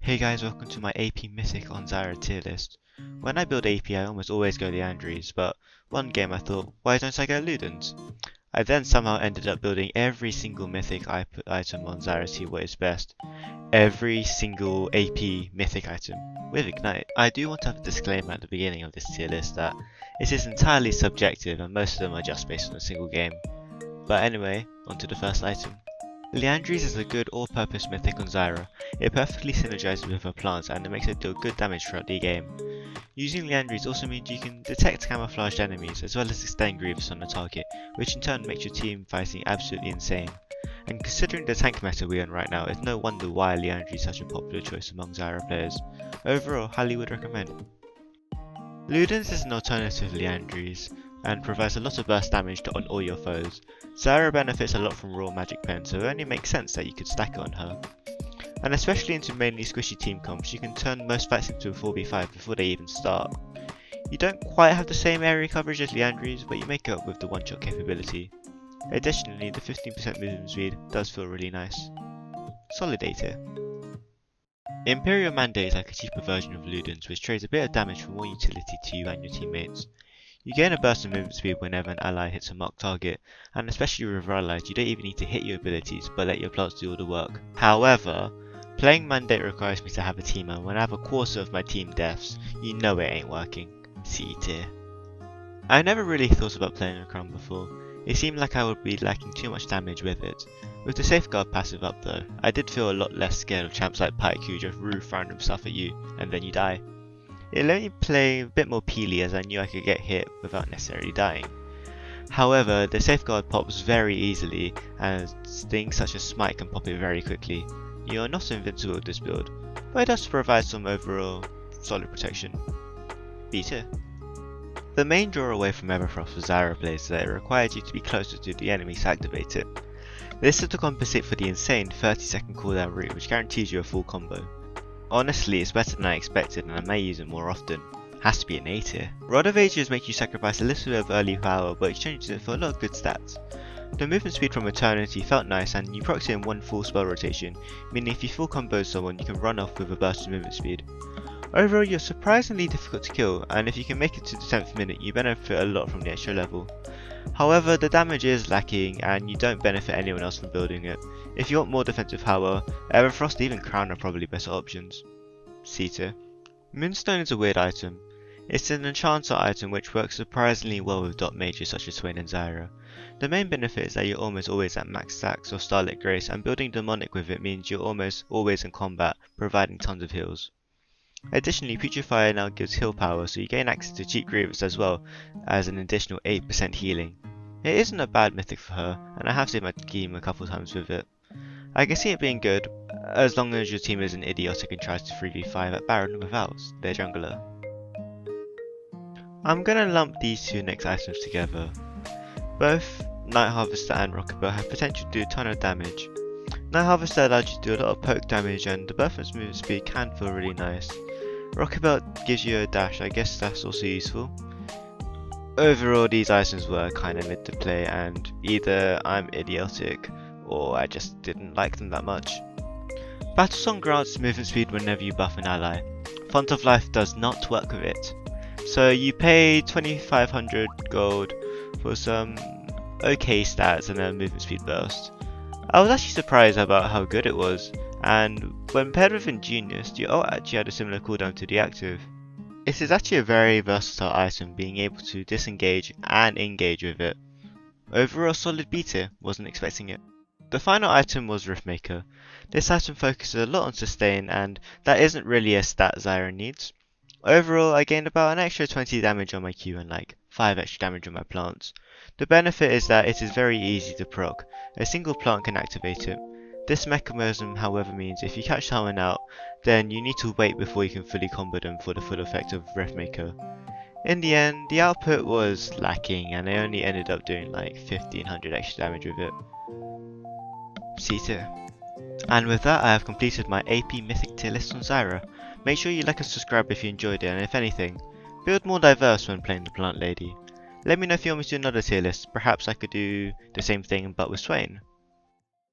Hey guys, welcome to my AP Mythic on Zyra tier list. When I build AP I almost always go Liandries, but one game I thought, why don't I go Luden's? I then somehow ended up building every single mythic item on Zyra to see what is best. Every single AP mythic item with Ignite. I do want to have a disclaimer at the beginning of this tier list that it is entirely subjective and most of them are just based on a single game. But anyway, on to the first item. Liandries is a good all-purpose mythic on Zyra. It perfectly synergizes with her plants and it makes her deal good damage throughout the game. Using Liandries also means you can detect camouflaged enemies as well as extend Grievous on the target, which in turn makes your team fighting absolutely insane. And considering the tank meta we're in right now, it's no wonder why Liandries is such a popular choice among Zyra players. Overall, highly would recommend. Luden's is an alternative to Liandries and provides a lot of burst damage on all your foes. Zyra benefits a lot from raw magic pen, so it only makes sense that you could stack it on her. And especially into mainly squishy team comps, you can turn most fights into a 4v5 before they even start. You don't quite have the same area coverage as Liandries, but you make it up with the one-shot capability. Additionally, the 15% movement speed does feel really nice. Solid A tier. Imperial Mandate is like a cheaper version of Luden's, which trades a bit of damage for more utility to you and your teammates. You gain a burst of movement speed whenever an ally hits a marked target, and especially with allies you don't even need to hit your abilities but let your plants do all the work. However, playing Mandate requires me to have a team, and when I have a quarter of my team deaths, you know it ain't working. C tier. I never really thought about playing a crown before. It seemed like I would be lacking too much damage with it. With the safeguard passive up though, I did feel a lot less scared of champs like Pike who just roof random stuff at you and then you die. It let me play a bit more peely as I knew I could get hit without necessarily dying. However, the safeguard pops very easily and things such as smite can pop it very quickly. You are not invincible with this build, but it does provide some overall solid protection. B tier. The main draw away from Everfrost for Zyra players is that it required you to be closer to the enemy to activate it. This is to compensate for the insane 30-second cooldown route which guarantees you a full combo. Honestly, it's better than I expected and I may use it more often. Has to be an A tier. Rod of Ages make you sacrifice a little bit of early power but exchanges it for a lot of good stats. The movement speed from Eternity felt nice and you procced it in one full spell rotation, meaning if you full combo someone you can run off with a burst of movement speed. Overall, you're surprisingly difficult to kill, and if you can make it to the 10th minute you benefit a lot from the extra level. However, the damage is lacking and you don't benefit anyone else from building it. If you want more defensive power, Everfrost even Crown are probably better options. C tier. Moonstone is a weird item. It's an enchanter item which works surprisingly well with dot mages such as Swain and Zyra. The main benefit is that you're almost always at max stacks or Starlit Grace, and building demonic with it means you're almost always in combat, providing tons of heals. Additionally, Putrefier now gives heal power, so you gain access to cheap Grievous as well as an additional 8% healing. It isn't a bad mythic for her, and I have saved my team a couple times with it. I can see it being good, as long as your team isn't idiotic and tries to 3v5 at Baron without their jungler. I'm gonna lump these two next items together. Both Night Harvester and Rocketbelt have potential to do a ton of damage. Night Harvester allows you to do a lot of poke damage and the buff and movement speed can feel really nice. Rocketbelt gives you a dash, I guess that's also useful. Overall, these items were kinda mid to play and either I'm idiotic or I just didn't like them that much. Battlesong grants movement speed whenever you buff an ally. Font of Life does not work with it. So you pay 2500 gold for some okay stats and a movement speed burst. I was actually surprised about how good it was, and when paired with Ingenious, the ult actually had a similar cooldown to the active. It is actually a very versatile item, being able to disengage and engage with it. Overall solid B tier, wasn't expecting it. The final item was Riftmaker. This item focuses a lot on sustain and that isn't really a stat Zyra needs. Overall I gained about an extra 20 damage on my Q and like 5 extra damage on my plants. The benefit is that it is very easy to proc. A single plant can activate it. This mechanism however means if you catch someone out, then you need to wait before you can fully combo them for the full effect of Riftmaker. In the end, the output was lacking and I only ended up doing like 1500 extra damage with it. C tier. And with that I have completed my AP Mythic tier list on Zyra. Make sure you like and subscribe if you enjoyed it, and if anything, build more diverse when playing the Plant Lady. Let me know if you want me to do another tier list, perhaps I could do the same thing but with Swain.